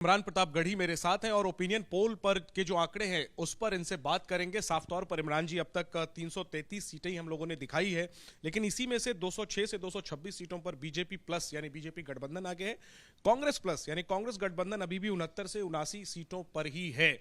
इमरान प्रताप गढ़ी मेरे साथ हैं और ओपिनियन पोल पर के जो आंकड़े हैं उस पर इनसे बात करेंगे। साफ तौर पर इमरान जी, अब तक 333 सीटें ही हम लोगों ने दिखाई है, लेकिन इसी में से 206 से 226 सीटों पर बीजेपी प्लस यानी बीजेपी गठबंधन आगे है। कांग्रेस प्लस यानी कांग्रेस गठबंधन अभी भी 69 से 79 सीटों पर ही है।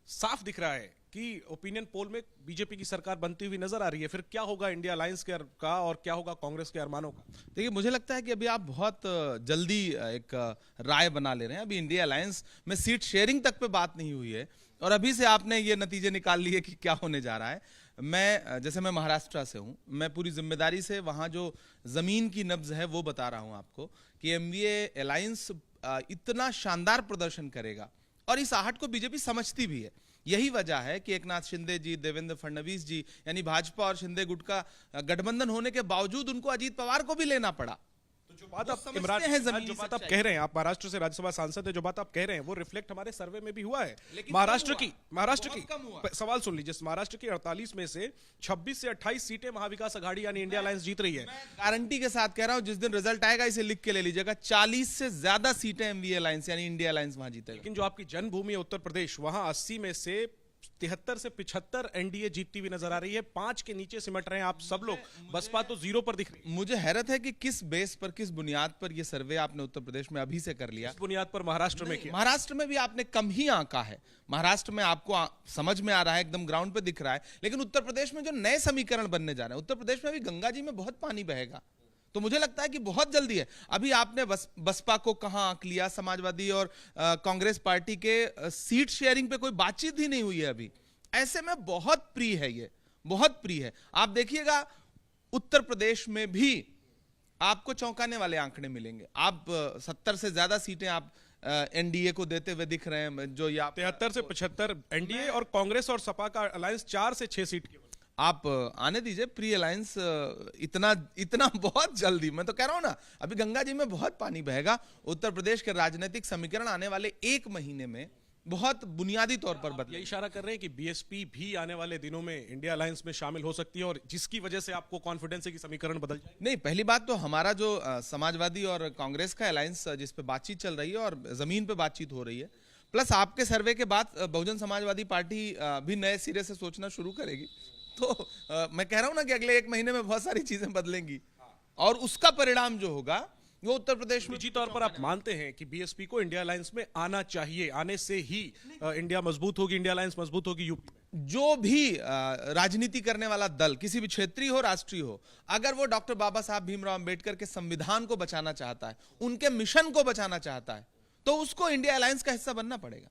साफ दिख रहा है कि ओपिनियन पोल में बीजेपी की सरकार बनती हुई नजर आ रही है। फिर क्या होगा इंडिया अलायंस का और क्या होगा कांग्रेस के अरमानों का? देखिए, मुझे लगता है कि अभी आप बहुत जल्दी एक राय बना ले रहे हैं। अभी इंडिया अलायंस में सीट शेयरिंग तक पे बात नहीं हुई है और अभी से आपने ये नतीजे निकाल लिए कि क्या होने जा रहा है। मैं महाराष्ट्र से हूं, मैं पूरी जिम्मेदारी से वहां जो जमीन की नब्ज है वो बता रहा हूं आपको कि एमवीए अलायंस इतना शानदार प्रदर्शन करेगा और इस आहट को बीजेपी समझती भी है। यही वजह है कि एकनाथ शिंदे जी, देवेंद्र फडणवीस जी यानी भाजपा और शिंदे गुट का गठबंधन होने के बावजूद उनको अजीत पवार को भी लेना पड़ा। तो जो बात आप इमरान जो बात आप कह रहे हैं, आप महाराष्ट्र से राज्यसभा सांसद है, जो बात आप कह रहे हैं वो रिफ्लेक्ट हमारे सर्वे में भी हुआ है। महाराष्ट्र की सवाल सुन लीजिए, महाराष्ट्र की 48 में से 26 से 28 सीटें महाविकास अघाड़ी यानी इंडिया अलायंस जीत रही है। गारंटी के साथ कह रहा हूं, जिस दिन रिजल्ट आएगा इसे लिख के ले लीजिएगा, 40 से ज्यादा सीटें एमवीए अलायंस यानी इंडिया अलायंस वहां जीतेगा। लेकिन जो आपकी जन्मभूमि है उत्तर प्रदेश, वहां 80 में से 73 से 75 एनडीए जीतती हुई नजर आ रही है। 5 के नीचे सिमट रहे हैं आप सब लोग, बसपा तो 0 पर दिख रही है। मुझे हैरत है कि किस बेस पर, किस बुनियाद पर यह सर्वे आपने उत्तर प्रदेश में अभी से कर लिया। इस बुनियाद पर महाराष्ट्र में किया। महाराष्ट्र में भी आपने कम ही आंका है। महाराष्ट्र में आपको समझ में आ रहा है, एकदम ग्राउंड पे दिख रहा है। लेकिन उत्तर प्रदेश में जो नए समीकरण बनने जा रहे हैं, उत्तर प्रदेश में भी गंगा जी में बहुत पानी बहेगा, तो मुझे लगता है कि बहुत जल्दी है। अभी आपने बसपा को कहां आंक लिया, समाजवादी और कांग्रेस पार्टी के सीट शेयरिंग पे कोई बातचीत ही नहीं हुई है अभी। ऐसे में बहुत प्री है, ये बहुत प्री है। आप देखिएगा उत्तर प्रदेश में भी आपको चौंकाने वाले आंकड़े मिलेंगे। आप 70 से ज्यादा सीटें आप एनडीए को देते हुए दिख रहे हैं, जो या 73 से 75 एनडीए और कांग्रेस और सपा का अलायंस 4 से 6 सीट की। आप आने दीजिए प्री अलायंस, इतना बहुत जल्दी। मैं तो कह रहा हूं ना, अभी गंगा जी में बहुत पानी बहेगा। उत्तर प्रदेश के राजनीतिक समीकरण आने वाले 1 महीने में बहुत बुनियादी तौर पर बदले। ये इशारा कर रहे हैं कि बीएसपी भी आने वाले दिनों में इंडिया अलायंस में शामिल हो सकती है और जिसकी वजह से आपको कॉन्फिडेंस है कि समीकरण बदल जाए। नहीं, पहली बात तो हमारा जो समाजवादी और कांग्रेस का अलायंस जिस पे बातचीत चल रही है और जमीन पे बातचीत हो रही है, प्लस आपके सर्वे के बाद बहुजन समाजवादी पार्टी भी नए सिरे से सोचना शुरू करेगी। तो मैं कह रहा हूं ना कि अगले 1 महीने में बहुत सारी चीजें बदलेंगी और उसका परिणाम जो होगा वो उत्तर प्रदेश में। निजी तौर पर आप मानते हैं कि बीएसपी को इंडिया अलायंस में आना चाहिए, आने से ही इंडिया मजबूत होगी, इंडिया अलायंस मजबूत होगी? यूपी जो भी राजनीति करने वाला दल, किसी भी क्षेत्रीय हो राष्ट्रीय हो, अगर वो डॉक्टर बाबा साहब भीमराव अंबेडकर के संविधान को बचाना चाहता है, उनके मिशन को बचाना चाहता है, तो उसको इंडिया अलायंस का हिस्सा बनना पड़ेगा।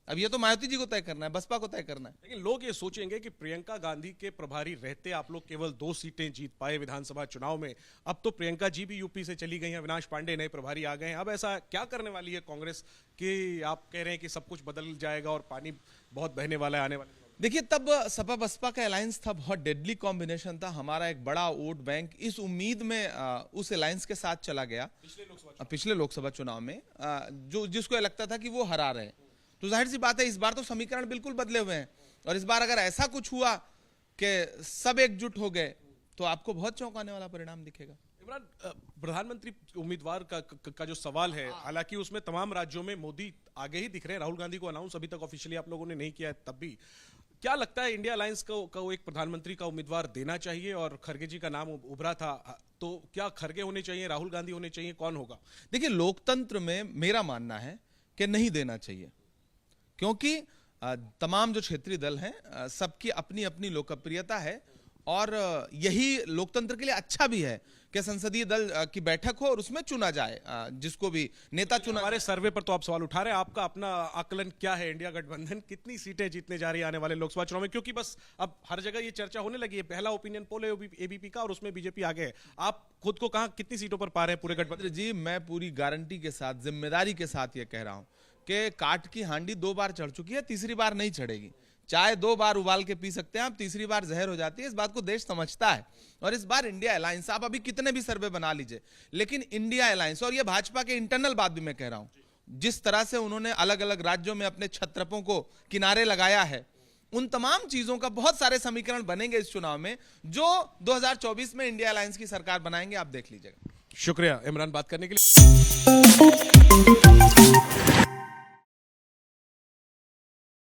अब ये तो मायावती जी को तय करना है, बसपा को तय करना है। लेकिन लोग ये सोचेंगे कि प्रियंका गांधी के प्रभारी रहते आप लोग केवल 2 सीटें जीत पाए विधानसभा चुनाव में। अब तो प्रियंका जी भी यूपी से चली गई हैं, अविनाश पांडे नए प्रभारी आ गए हैं। अब ऐसा क्या करने वाली है कांग्रेस कि आप कह रहे हैं कि सब कुछ बदल जाएगा और पानी बहुत बहने वाला है आने वाले? देखिए, तब सपा बसपा का अलायंस था, बहुत डेडली कॉम्बिनेशन था। हमारा एक बड़ा वोट बैंक इस उम्मीद में उस अलायंस के साथ चला गया पिछले लोकसभा चुनाव में, जो जिसको लगता था कि वो हरा रहे। तो जाहिर सी बात है, इस बार तो समीकरण बिल्कुल बदले हुए हैं और इस बार अगर ऐसा कुछ हुआ कि सब एकजुट हो गए तो आपको बहुत चौंकाने वाला परिणाम दिखेगा। इमरान, प्रधानमंत्री उम्मीदवार का जो सवाल है, हालांकि उसमें तमाम राज्यों में मोदी आगे ही दिख रहे हैं। राहुल गांधी को अनाउंस अभी तक ऑफिशियली आप लोगों ने नहीं किया है, तब भी क्या लगता है इंडिया अलायंस को एक प्रधानमंत्री का उम्मीदवार देना चाहिए? और खरगे जी का नाम उभरा था, तो क्या खरगे होने चाहिए, राहुल गांधी होने चाहिए, कौन होगा? देखिए, लोकतंत्र में मेरा मानना है कि नहीं देना चाहिए, क्योंकि तमाम जो क्षेत्रीय दल हैं सबकी अपनी अपनी लोकप्रियता है और यही लोकतंत्र के लिए अच्छा भी है कि संसदीय दल की बैठक हो और उसमें चुना जाए जिसको भी नेता चुना। हमारे सर्वे पर तो आप सवाल उठा रहे हैं, आपका अपना आकलन क्या है? इंडिया गठबंधन कितनी सीटें जीतने जा रही है आने वाले लोकसभा चुनाव में? क्योंकि बस अब हर जगह ये चर्चा होने लगी है। पहला ओपिनियन पोल है एबीपी का और उसमें बीजेपी आगे है। आप खुद को कहां कितनी सीटों पर पा रहे हैं पूरे गठबंधन? जी, मैं पूरी गारंटी के साथ, जिम्मेदारी के साथ ये कह रहा हूं कि काट की हांडी 2 बार चढ़ चुकी है, तीसरी बार नहीं चढ़ेगी। चाय 2 बार उबाल के पी सकते हैं आप, तीसरी बार जहर हो जाती है। इस बात को देश समझता है और इस बार इंडिया अलायंस, आप अभी कितने भी सर्वे बना लीजिए, लेकिन इंडिया अलायंस, और ये भाजपा के इंटरनल बात भी मैं कह रहा हूं, जिस तरह से उन्होंने अलग अलग राज्यों में अपने छत्रपों को किनारे लगाया है, उन तमाम चीजों का बहुत सारे समीकरण बनेंगे इस चुनाव में, जो 2024 में इंडिया अलायंस की सरकार बनाएंगे। आप देख लीजिएगा। शुक्रिया इमरान बात करने के लिए।